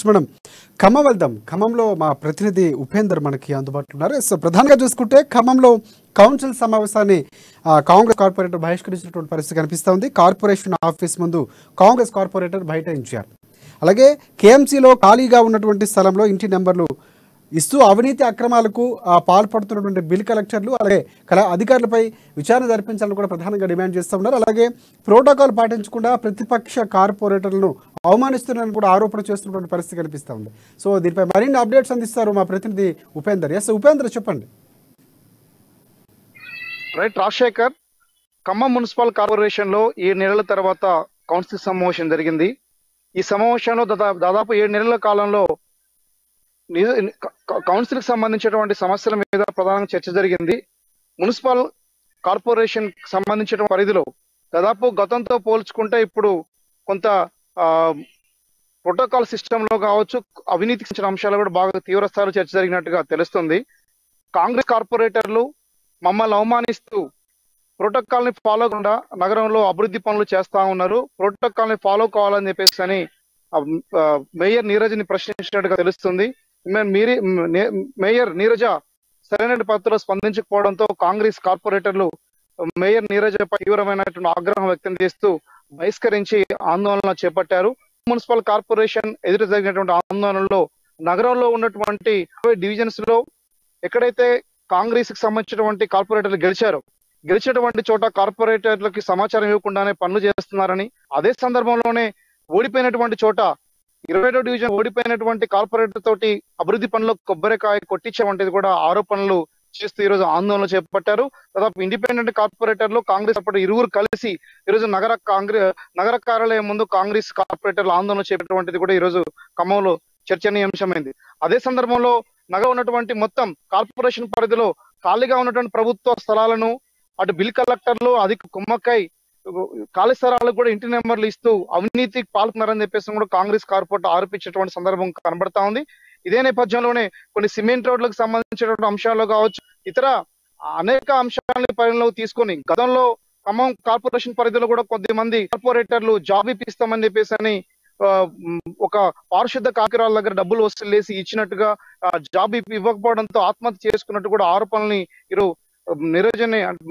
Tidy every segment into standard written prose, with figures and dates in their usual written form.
మనం ఖమ్మం వెళ్దాం. ఖమ్మంలో మా ప్రతినిధి ఉపేందర్ మనకి అందుబాటులో ఉన్నారు. సో ప్రధానంగా చూసుకుంటే ఖమ్మంలో కౌన్సిల్ సమావేశాన్ని కాంగ్రెస్ కార్పొరేటర్ బహిష్కరించినటువంటి పరిస్థితి కనిపిస్తూ ఉంది. కార్పొరేషన్ ఆఫీస్ ముందు కాంగ్రెస్ కార్పొరేటర్ బైఠాయించారు. అలాగే కేఎంసీలో ఖాళీగా ఉన్నటువంటి స్థలంలో ఇంటి నెంబర్లు ఇస్తూ అవినీతి అక్రమాలకు పాల్పడుతున్నటువంటి బిల్ కలెక్టర్లు అలాగే అధికారులపై విచారణ జరిపించాలని కూడా ప్రధానంగా డిమాండ్ చేస్తూ ఉన్నారు. అలాగే ప్రోటోకాల్ పాటించకుండా ప్రతిపక్ష కార్పొరేటర్లను అవమానిస్తున్నారని కూడా ఆరోపణ చేస్తున్నటువంటి పరిస్థితి కనిపిస్తూ ఉంది. సో దీనిపై మరిన్ని అప్డేట్స్ అందిస్తారు మా ప్రతినిధి ఉపేందర్. ఎస్ ఉపేందర్, చెప్పండి. Right Rajasekhar, Khammam municipal corporation లో 7 నెలల తర్వాత కౌన్సిల్ సమావేశం జరిగింది. ఈ సమావేశంలో దాదాపు 7 నెలల కాలంలో కౌన్సిల్ కి సంబంధించినటువంటి సమస్యల మీద ప్రధానంగా చర్చ జరిగింది. మున్సిపల్ కార్పొరేషన్ సంబంధించిన పరిధిలో దాదాపు గతంతో పోల్చుకుంటే ఇప్పుడు కొంత ప్రోటోకాల్ సిస్టమ్ లో కావచ్చు, అవినీతికి సంబంధించిన అంశాలు కూడా బాగా తీవ్ర స్థాయిలో చర్చ జరిగినట్టుగా తెలుస్తుంది. కాంగ్రెస్ కార్పొరేటర్లు మమ్మల్ని అవమానిస్తూ ప్రోటోకాల్ ని ఫాలో కాకుండా నగరంలో అభివృద్ధి పనులు చేస్తా ఉన్నారు, ప్రోటోకాల్ ని ఫాలో కావాలని చెప్పేసి అని మేయర్ నీరజ్ ని ప్రశ్నించినట్టుగా తెలుస్తుంది. మేయర్ నీరజ సరైన పద్ధతిలో స్పందించకపోవడంతో కాంగ్రెస్ కార్పొరేటర్లు మేయర్ నీరజపై తీవ్రమైనటువంటి ఆగ్రహం వ్యక్తం చేస్తూ బహిష్కరించి ఆందోళన చేపట్టారు. మున్సిపల్ కార్పొరేషన్ ఎదురు జరిగినటువంటి ఆందోళనలో నగరంలో ఉన్నటువంటి డివిజన్స్ లో ఎక్కడైతే కాంగ్రెస్ కి సంబంధించినటువంటి కార్పొరేటర్లు గెలిచినటువంటి చోట కార్పొరేటర్లకి సమాచారం ఇవ్వకుండానే పనులు చేస్తున్నారని, అదే సందర్భంలోనే ఓడిపోయినటువంటి చోట 27వ డివిజన్ ఓడిపోయినటువంటి కార్పొరేటర్ తోటి అభివృద్ధి పనులు కొబ్బరికాయ కొట్టించేటువంటిది కూడా ఆరోపణలు చేస్తూ ఈరోజు ఆందోళన చేపట్టారు. దాదాపు ఇండిపెండెంట్ కార్పొరేటర్లు కాంగ్రెస్ ఇరువురు కలిసి ఈరోజు నగర కార్యాలయం ముందు కాంగ్రెస్ కార్పొరేటర్లు ఆందోళన చేపట్టేటువంటిది కూడా ఈరోజు ఖమ్మంలో చర్చనీయాంశమైంది. అదే సందర్భంలో నగర ఉన్నటువంటి మొత్తం కార్పొరేషన్ పరిధిలో ఖాళీగా ఉన్నటువంటి ప్రభుత్వ స్థలాలను అటు బిల్ కలెక్టర్లు అధిక కుమ్మక్కై ఖాళీ స్థలాలకు కూడా ఇంటి నెంబర్లు ఇస్తూ అవినీతికి పాల్గొన్నారని చెప్పేసి కూడా కాంగ్రెస్ కార్పొరేటర్ ఆరోపించేటువంటి సందర్భం కనబడతా ఉంది. ఇదే నేపథ్యంలోనే కొన్ని సిమెంట్ రోడ్లకు సంబంధించినటువంటి అంశాలు కావచ్చు, ఇతర అనేక అంశాలను పరిగణలోకి తీసుకొని గతంలో ఖమ్మం కార్పొరేషన్ పరిధిలో కూడా కొద్దిమంది కార్పొరేటర్లు జాబ్ ఇప్పిస్తామని చెప్పేసి అని ఒక పారిశుద్ధ కార్మికుల దగ్గర డబ్బులు వసూలు చేసి ఇచ్చినట్టుగా జాబ్ ఇవ్వకపోవడంతో ఆత్మహత్య చేసుకున్నట్టు కూడా ఆరోపణల్ని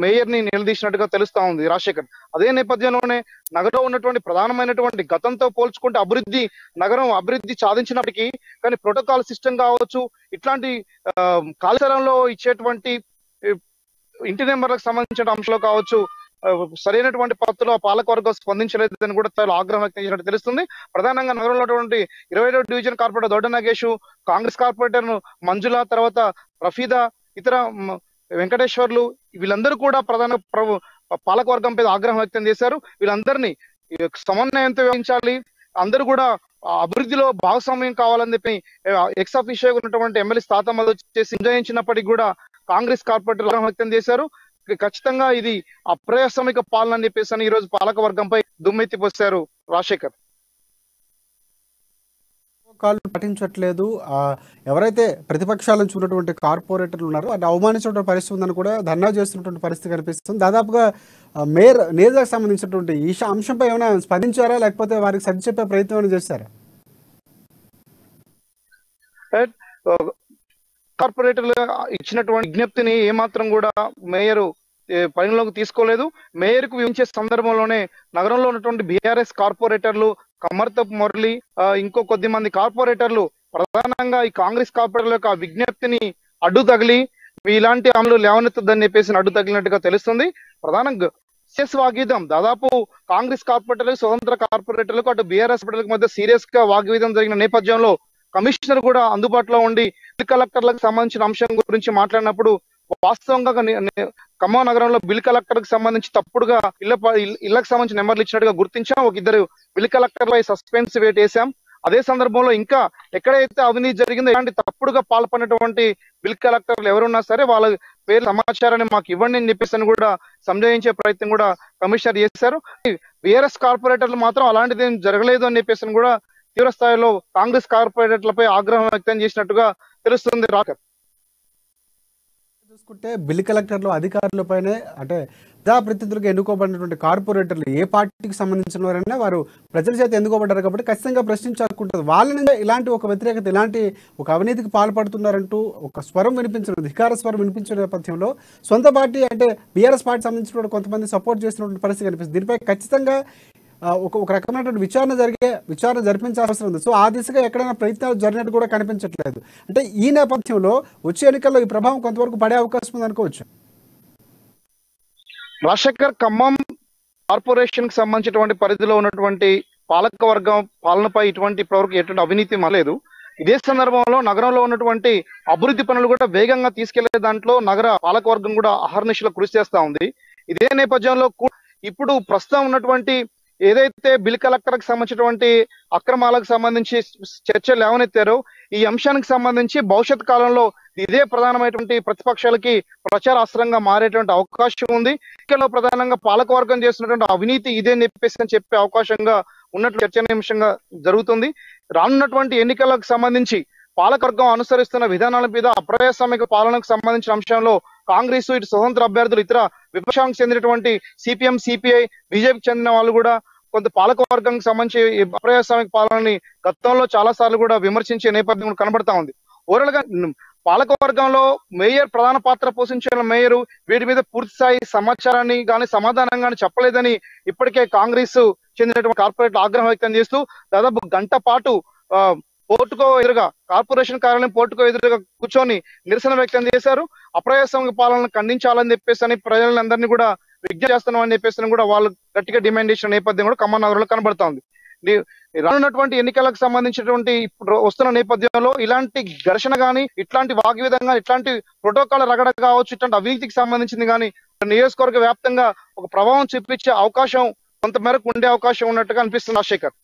మేయర్ ని నిలదీసినట్టుగా తెలుస్తా ఉంది రాజశేఖర్. అదే నేపథ్యంలోనే నగరంలో ఉన్నటువంటి ప్రధానమైనటువంటి గతంతో పోల్చుకుంటే నగరం అభివృద్ధి సాధించినప్పటికీ కానీ ప్రోటోకాల్ సిస్టమ్ కావచ్చు, ఇట్లాంటి కాళేశ్వరంలో ఇచ్చేటువంటి ఇంటి నెంబర్లకు సంబంధించిన అంశాలు కావచ్చు, సరైనటువంటి పద్ధతిలో పాలకవర్గం స్పందించలేదని కూడా ఆగ్రహం వ్యక్తం చేసినట్టు తెలుస్తుంది. ప్రధానంగా నగరంలో ఉన్నటువంటి 27వ division corporator Dodda Nagesh, Congress corporator మంజుల, తర్వాత రఫీదా, ఇతర వెంకటేశ్వర్లు వీళ్ళందరూ కూడా ప్రధాన పాలకవర్గంపై ఆగ్రహం వ్యక్తం చేశారు. వీళ్ళందరినీ సమన్వయంతో వ్యవహరించాలి, అందరూ కూడా అభివృద్ధిలో భాగస్వామ్యం కావాలని చెప్పి ఎక్స్ అఫీషియో ఉన్నటువంటి ఎమ్మెల్యే తాతమ్మలు వచ్చేసి నిర్ణయించినప్పటికీ కూడా కాంగ్రెస్ కార్పొరేటర్లు ఆగ్రహం వ్యక్తం చేశారు. ఖచ్చితంగా ఇది అప్రజాస్వామిక పాలన అని చెప్పేసి అని ఈ రోజు పాలక వర్గంపై దుమ్మెత్తిపోశారు రాజశేఖర్. కాళ్ళు పఠించట్లేదు, ఎవరైతే ప్రతిపక్షాలను చూసినటువంటి కార్పొరేటర్లు ఉన్నారో అది అవమానించినటువంటి పరిస్థితి ఉందని కూడా ధర్నా చేస్తున్నటువంటి పరిస్థితి కనిపిస్తుంది. దాదాపుగా మేయర్ నేజాకు సంబంధించినటువంటి ఈ అంశంపై ఏమైనా స్పందించారా, లేకపోతే వారికి సర్ది చెప్పే ప్రయత్నం ఏమైనా చేశారా? కార్పొరేటర్లు ఇచ్చినటువంటి విజ్ఞప్తిని ఏమాత్రం కూడా మేయర్ పరిగణలోకి తీసుకోలేదు. మేయర్ కు వివరించే సందర్భంలోనే నగరంలో ఉన్నటువంటి బీఆర్ఎస్ కార్పొరేటర్లు కమర్తప్ మురళి, ఇంకో కొద్ది మంది కార్పొరేటర్లు ప్రధానంగా ఈ కాంగ్రెస్ కార్పొరేటర్ల యొక్క విజ్ఞప్తిని అడ్డు తగిలి ఇలాంటి అమలు లేవనెత్తదని చెప్పేసి అడ్డు తగిలినట్టుగా తెలుస్తుంది. ప్రధానంగా వాగ్యుద్ధం దాదాపు కాంగ్రెస్ కార్పొరేటర్లకు, స్వతంత్ర కార్పొరేటర్లకు, అటు బీఆర్ఎస్ కార్పొరేటర్లకు మధ్య సీరియస్ గా వాగ్యుద్ధం జరిగిన నేపథ్యంలో కమిషనర్ కూడా అందుబాటులో ఉండి బిల్ కలెక్టర్లకు సంబంధించిన అంశం గురించి మాట్లాడినప్పుడు వాస్తవంగా ఖమ్మం నగరంలో బిల్ కలెక్టర్ కి సంబంధించి తప్పుడుగా ఇళ్లకు సంబంధించిన నెంబర్లు ఇచ్చినట్టుగా గుర్తించాం. ఒక 2 బిల్ కలెక్టర్లపై సస్పెన్స్ వేట్ వేసాం. అదే సందర్భంలో ఇంకా ఎక్కడైతే అవినీతి జరిగిందో ఇలాంటి తప్పుడుగా పాల్పడినటువంటి బిల్ కలెక్టర్లు ఎవరున్నా సరే వాళ్ళ పేరు సమాచారాన్ని మాకు ఇవ్వండి అని చెప్పేసి కూడా సంజయించే ప్రయత్నం కూడా కమిషనర్ చేశారు. బీఆర్ఎస్ కార్పొరేటర్లు మాత్రం అలాంటిది ఏం జరగలేదు అని చెప్పేసి కూడా తీవ్ర స్థాయిలో కాంగ్రెస్ కార్పొరేటర్లపై ఆగ్రహం వ్యక్తం చేసినట్టుగా తెలుస్తుంది. చూసుకుంటే బిల్ కలెక్టర్లు అధికారులపైనే అంటే ప్రతినిధులుగా ఎన్నుకోబడినటువంటి కార్పొరేటర్లు ఏ పార్టీకి సంబంధించిన వారైనా వారు ప్రజల చేత ఎన్నుకోబడ్డారు కాబట్టి ఖచ్చితంగా ప్రశ్నించాలనుకుంటుంది. వాళ్ళ నుంచి ఇలాంటి ఒక వ్యతిరేకత, ఇలాంటి ఒక అవినీతికి పాల్పడుతున్నారంటూ ఒక స్వరం వినిపించడం, ధిక్కార స్వరం వినిపించిన నేపథ్యంలో సొంత పార్టీ అంటే బీఆర్ఎస్ పార్టీ సంబంధించిన కొంతమంది సపోర్ట్ చేసినటువంటి పరిస్థితి కనిపిస్తుంది. దీనిపై ఖచ్చితంగా ఒక రకమైనటువంటి విచారణ జరిపించాల్సిన అవసరం ఉంది. సో ఆ దిశగా ఎక్కడైనా ప్రయత్నాలు జరిగినట్టు కూడా కనిపించట్లేదు. అంటే ఈ నేపథ్యంలో వచ్చే ఎన్నికల్లో ఈ ప్రభావం కొంతవరకు పడే అవకాశం ఉంది అనుకోవచ్చు. రాజశేఖర్, ఖమ్మం కార్పొరేషన్ కి సంబంధించినటువంటి పరిధిలో ఉన్నటువంటి పాలక వర్గం పాలనపై ఎటువంటి అవినీతి లేదు. ఇదే సందర్భంలో నగరంలో ఉన్నటువంటి అభివృద్ధి పనులు కూడా వేగంగా తీసుకెళ్లే దాంట్లో నగర పాలక వర్గం కూడా అహర్నిశలు కృషి చేస్తా ఉంది. ఇదే నేపథ్యంలో ఇప్పుడు ప్రస్తుతం ఉన్నటువంటి ఏదైతే బిల్ కలెక్టర్ కి సంబంధించినటువంటి అక్రమాలకు సంబంధించి చర్చలు లేవనెత్తారో ఈ అంశానికి సంబంధించి భవిష్యత్ కాలంలో ఇదే ప్రధానమైనటువంటి ప్రతిపక్షాలకి ప్రచారాస్త్రంగా మారేటువంటి అవకాశం ఉంది. ఇక్కడ ప్రధానంగా పాలకవర్గం చేస్తున్నటువంటి అవినీతి ఇదే అని చెప్పే అవకాశంగా ఉన్నట్లు చర్చనీయాంశంగా జరుగుతుంది. రానున్నటువంటి ఎన్నికలకు సంబంధించి పాలకవర్గం అనుసరిస్తున్న విధానాల మీద అప్రజాస్వామిక పాలనకు సంబంధించిన అంశంలో కాంగ్రెస్, ఇటు స్వతంత్ర అభ్యర్థులు, ఇతర విపక్షానికి చెందినటువంటి సిపిఎం, సిపిఐ, బీజేపీకి చెందిన వాళ్ళు కూడా కొంత పాలకవర్గానికి సంబంధించి అప్రజాస్వామిక పాలనని గతంలో చాలా సార్లు కూడా విమర్శించే నేపథ్యం కనబడతా ఉంది. ఓవరాల్ గా పాలకవర్గంలో మేయర్ ప్రధాన పాత్ర పోషించిన మేయర్ వీటి మీద పూర్తి స్థాయి సమాచారాన్ని కానీ సమాధానం కానీ చెప్పలేదని ఇప్పటికే కాంగ్రెస్ చెందినటువంటి కార్పొరేట్ ఆగ్రహం వ్యక్తం చేస్తూ దాదాపు గంట పాటు పోర్టుకో ఎదురుగా, కార్పొరేషన్ కార్యాలయం పోర్టుకో ఎదురుగా కూర్చొని నిరసన వ్యక్తం చేశారు. అప్రజాస్వామిక పాలనను ఖండించాలని చెప్పేసి ప్రజలందరినీ కూడా విజ్ఞప్తి చేస్తున్నామని చెప్పేసి కూడా వాళ్ళు గట్టిగా డిమాండ్ చేసిన నేపథ్యం కూడా ఖమ్మం నగరంలో కనబడతా ఉంది. రానున్నటువంటి ఎన్నికలకు సంబంధించినటువంటి ఇప్పుడు వస్తున్న నేపథ్యంలో ఇలాంటి ఘర్షణ గానీ, ఇట్లాంటి వాగ్విధంగా, ఇట్లాంటి ప్రోటోకాల్ రగడ కావచ్చు, ఇట్లాంటి అవినీతికి సంబంధించింది కానీ నియోజకవర్గ వ్యాప్తంగా ఒక ప్రభావం చూపించే అవకాశం కొంత మేరకు ఉండే అవకాశం ఉన్నట్టుగా అనిపిస్తుంది రాజశేఖర్.